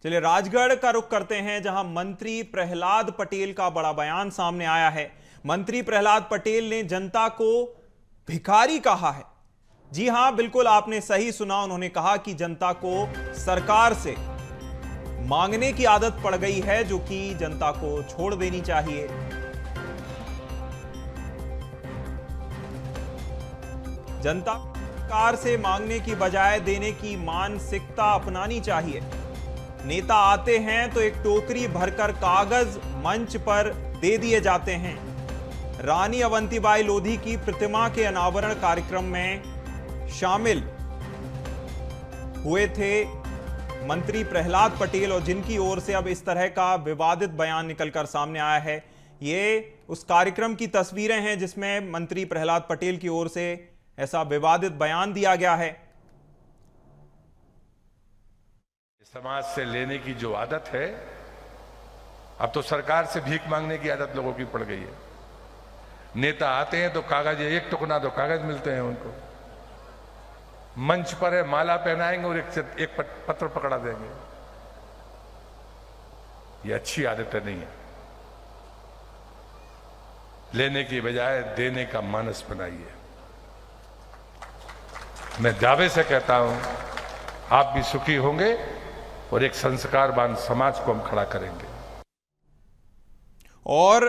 चलिए राजगढ़ का रुख करते हैं, जहां मंत्री प्रहलाद पटेल का बड़ा बयान सामने आया है। मंत्री प्रहलाद पटेल ने जनता को भिखारी कहा है। जी हां, बिल्कुल आपने सही सुना। उन्होंने कहा कि जनता को सरकार से मांगने की आदत पड़ गई है, जो कि जनता को छोड़ देनी चाहिए। जनता सरकार से मांगने की बजाय देने की मानसिकता अपनानी चाहिए। नेता आते हैं तो एक टोकरी भरकर कागज मंच पर दे दिए जाते हैं। रानी अवंतीबाई लोधी की प्रतिमा के अनावरण कार्यक्रम में शामिल हुए थे मंत्री प्रहलाद पटेल, और जिनकी ओर से अब इस तरह का विवादित बयान निकलकर सामने आया है। ये उस कार्यक्रम की तस्वीरें हैं जिसमें मंत्री प्रहलाद पटेल की ओर से ऐसा विवादित बयान दिया गया है। समाज से लेने की जो आदत है, अब तो सरकार से भीख मांगने की आदत लोगों की पड़ गई है। नेता आते हैं तो कागज, एक टुकड़ा दो कागज मिलते हैं उनको। मंच पर है, माला पहनाएंगे और एक पत्र पकड़ा देंगे। ये अच्छी आदतें नहीं है। लेने की बजाय देने का मानस बनाइए। मैं दावे से कहता हूं, आप भी सुखी होंगे और एक संस्कारवान समाज को हम खड़ा करेंगे। और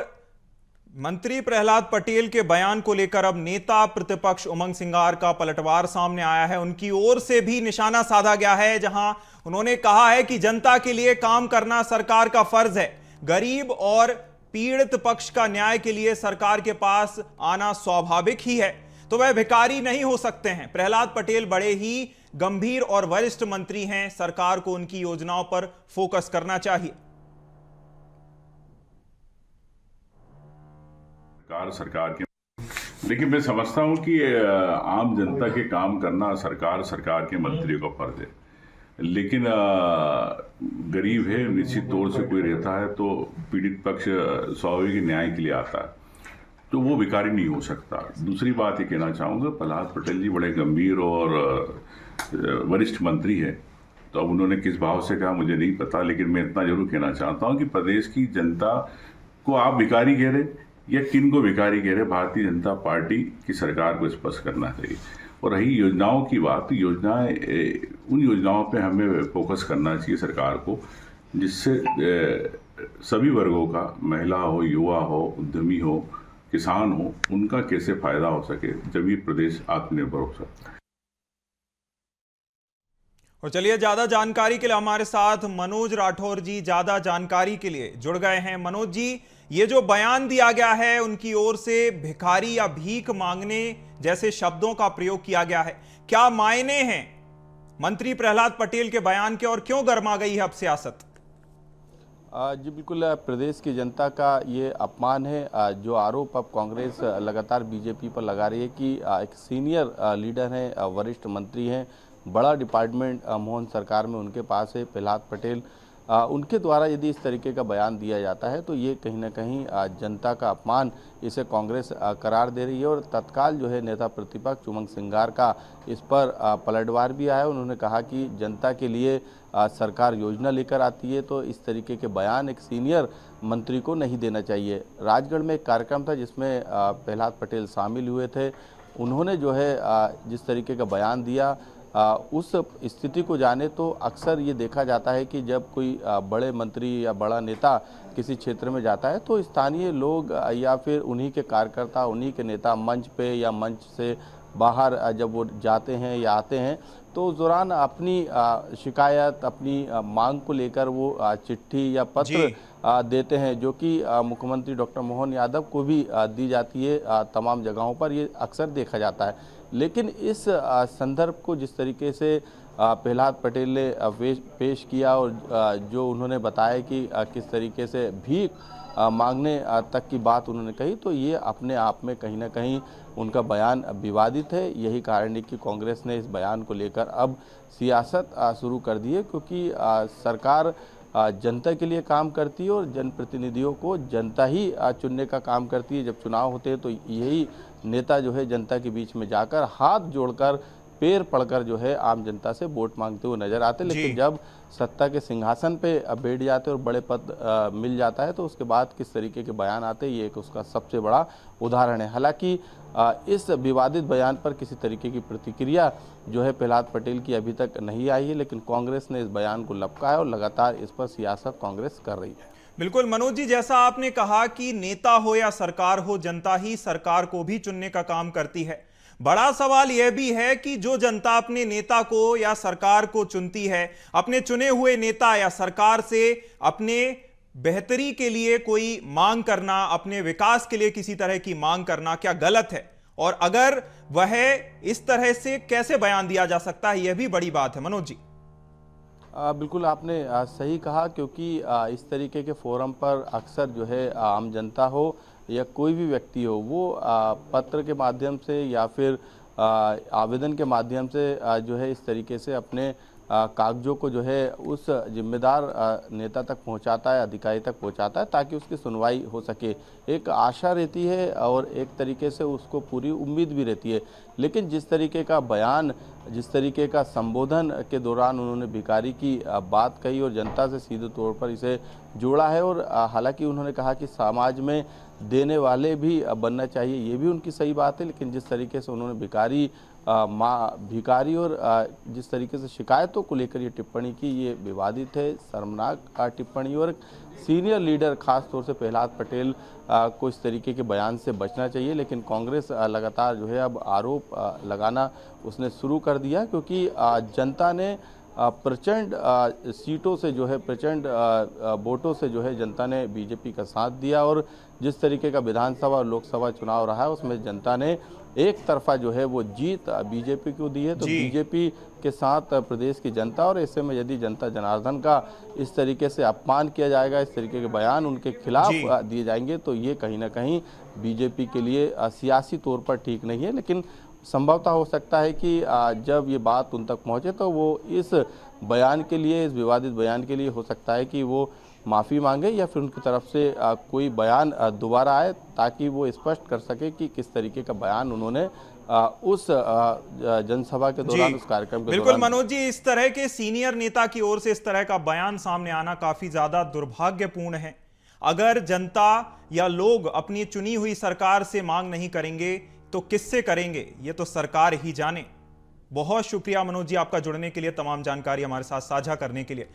मंत्री प्रहलाद पटेल के बयान को लेकर अब नेता प्रतिपक्ष उमंग सिंगार का पलटवार सामने आया है। उनकी ओर से भी निशाना साधा गया है, जहां उन्होंने कहा है कि जनता के लिए काम करना सरकार का फर्ज है। गरीब और पीड़ित पक्ष का न्याय के लिए सरकार के पास आना स्वाभाविक ही है, तो वह भिखारी नहीं हो सकते हैं। प्रहलाद पटेल बड़े ही गंभीर और वरिष्ठ मंत्री हैं। सरकार को उनकी योजनाओं पर फोकस करना चाहिए। सरकार के, लेकिन मैं समझता हूं कि आम जनता के काम करना सरकार के मंत्रियों का फर्ज है। लेकिन गरीब है, निश्चित तौर से कोई रहता है तो पीड़ित पक्ष स्वाभाविक न्याय के लिए आता है, तो वो भिखारी नहीं हो सकता। दूसरी बात ये कहना चाहूँगा, प्रहलाद पटेल जी बड़े गंभीर और वरिष्ठ मंत्री है, तो अब उन्होंने किस भाव से कहा मुझे नहीं पता, लेकिन मैं इतना जरूर कहना चाहता हूँ कि प्रदेश की जनता को आप भिखारी कह रहे या किन को भिखारी कह रहे, भारतीय जनता पार्टी की सरकार को स्पष्ट करना चाहिए। और रही योजनाओं की बात, योजनाएं, उन योजनाओं पे हमें फोकस करना चाहिए सरकार को, जिससे सभी वर्गों का, महिला हो, युवा हो, उद्यमी हो, किसान हो, उनका कैसे फायदा हो सके, जब ये प्रदेश आत्मनिर्भर हो सकता है। और चलिए, ज्यादा जानकारी के लिए हमारे साथ मनोज राठौर जी ज्यादा जानकारी के लिए जुड़ गए हैं। मनोज जी, ये जो बयान दिया गया है, उनकी ओर से भिखारी या भीख मांगने जैसे शब्दों का प्रयोग किया गया है, क्या मायने हैं मंत्री प्रहलाद पटेल के बयान के, और क्यों गर्मा गई है अब सियासत? जी बिल्कुल, प्रदेश की जनता का ये अपमान है। जो आरोप अब कांग्रेस लगातार बीजेपी पर लगा रही है कि एक सीनियर लीडर हैं, वरिष्ठ मंत्री हैं, बड़ा डिपार्टमेंट मोहन सरकार में उनके पास है, प्रहलाद पटेल, उनके द्वारा यदि इस तरीके का बयान दिया जाता है तो ये कहीं ना कहीं जनता का अपमान इसे कांग्रेस करार दे रही है। और तत्काल जो है नेता प्रतिपक्ष उमंग सिंगार का इस पर पलटवार भी आया। उन्होंने कहा कि जनता के लिए सरकार योजना लेकर आती है, तो इस तरीके के बयान एक सीनियर मंत्री को नहीं देना चाहिए। राजगढ़ में एक कार्यक्रम था जिसमें प्रहलाद पटेल शामिल हुए थे। उन्होंने जो है जिस तरीके का बयान दिया, उस स्थिति को जाने तो अक्सर ये देखा जाता है कि जब कोई बड़े मंत्री या बड़ा नेता किसी क्षेत्र में जाता है तो स्थानीय लोग या फिर उन्हीं के कार्यकर्ता, उन्हीं के नेता मंच पे या मंच से बाहर जब वो जाते हैं या आते हैं तो उस दौरान अपनी शिकायत, अपनी मांग को लेकर वो चिट्ठी या पत्र देते हैं, जो कि मुख्यमंत्री डॉक्टर मोहन यादव को भी दी जाती है तमाम जगहों पर। ये अक्सर देखा जाता है। लेकिन इस संदर्भ को जिस तरीके से प्रहलाद पटेल ने पेश किया और जो उन्होंने बताया कि किस तरीके से भीख मांगने तक की बात उन्होंने कही, तो ये अपने आप में कहीं ना कहीं उनका बयान विवादित है। यही कारण है कि कांग्रेस ने इस बयान को लेकर अब सियासत शुरू कर दी है, क्योंकि सरकार जनता के लिए काम करती है और जनप्रतिनिधियों को जनता ही चुनने का काम करती है। जब चुनाव होते हैं तो यही नेता जो है जनता के बीच में जाकर हाथ जोड़कर पैर पड़कर जो है आम जनता से वोट मांगते हुए नजर आते, लेकिन जब सत्ता के सिंहासन पे बैठ जाते और बड़े पद मिल जाता है तो उसके बाद किस तरीके के बयान आते हैं, ये एक उसका सबसे बड़ा उदाहरण है। हालांकि इस विवादित बयान पर किसी तरीके की प्रतिक्रिया जो है प्रहलाद पटेल की अभी तक नहीं आई है, लेकिन कांग्रेस ने इस बयान को लपका है और लगातार इस पर सियासत कांग्रेस कर रही है। बिल्कुल मनोज जी, जैसा आपने कहा कि नेता हो या सरकार हो, जनता ही सरकार को भी चुनने का काम करती है। बड़ा सवाल यह भी है कि जो जनता अपने नेता को या सरकार को चुनती है, अपने चुने हुए नेता या सरकार से अपने बेहतरी के लिए कोई मांग करना, अपने विकास के लिए किसी तरह की मांग करना क्या गलत है? और अगर वह इस तरह से कैसे बयान दिया जा सकता है, यह भी बड़ी बात है। मनोज जी। बिल्कुल आपने सही कहा, क्योंकि इस तरीके के फोरम पर अक्सर जो है आम जनता हो या कोई भी व्यक्ति हो, वो पत्र के माध्यम से या फिर आवेदन के माध्यम से जो है इस तरीके से अपने कागजों को जो है उस जिम्मेदार नेता तक पहुंचाता है, अधिकारी तक पहुंचाता है, ताकि उसकी सुनवाई हो सके। एक आशा रहती है और एक तरीके से उसको पूरी उम्मीद भी रहती है। लेकिन जिस तरीके का बयान, जिस तरीके का संबोधन के दौरान उन्होंने भिखारी की बात कही और जनता से सीधे तौर पर इसे जोड़ा है, और हालांकि उन्होंने कहा कि समाज में देने वाले भी बनना चाहिए, ये भी उनकी सही बात है, लेकिन जिस तरीके से उन्होंने भिखारी और जिस तरीके से शिकायतों को लेकर ये टिप्पणी की, ये विवादित है, शर्मनाक टिप्पणी। और सीनियर लीडर खास तौर से प्रहलाद पटेल को इस तरीके के बयान से बचना चाहिए। लेकिन कांग्रेस लगातार जो है अब आरोप लगाना उसने शुरू कर दिया, क्योंकि जनता ने प्रचंड सीटों से जो है, प्रचंड वोटों से जो है जनता ने बीजेपी का साथ दिया, और जिस तरीके का विधानसभा और लोकसभा चुनाव रहा है उसमें जनता ने एक तरफा जो है वो जीत बीजेपी को दी है। तो बीजेपी के साथ प्रदेश की जनता, और ऐसे में यदि जनता जनार्दन का इस तरीके से अपमान किया जाएगा, इस तरीके के बयान उनके खिलाफ दिए जाएंगे, तो ये कहीं ना कहीं बीजेपी के लिए सियासी तौर पर ठीक नहीं है। लेकिन संभवतः हो सकता है कि जब ये बात उन तक पहुंचे तो वो इस बयान के लिए, इस विवादित बयान के लिए हो सकता है कि वो माफ़ी मांगे या फिर उनकी तरफ से कोई बयान दोबारा आए, ताकि वो स्पष्ट कर सके कि किस तरीके का बयान उन्होंने उस जनसभा के दौरान, उस कार्यक्रम के दौरान। बिल्कुल मनोज जी, इस तरह के सीनियर नेता की ओर से इस तरह का बयान सामने आना काफी ज्यादा दुर्भाग्यपूर्ण है। अगर जनता या लोग अपनी चुनी हुई सरकार से मांग नहीं करेंगे तो किससे करेंगे, ये तो सरकार ही जाने। बहुत शुक्रिया मनोज जी आपका जुड़ने के लिए, तमाम जानकारी हमारे साथ साझा करने के लिए।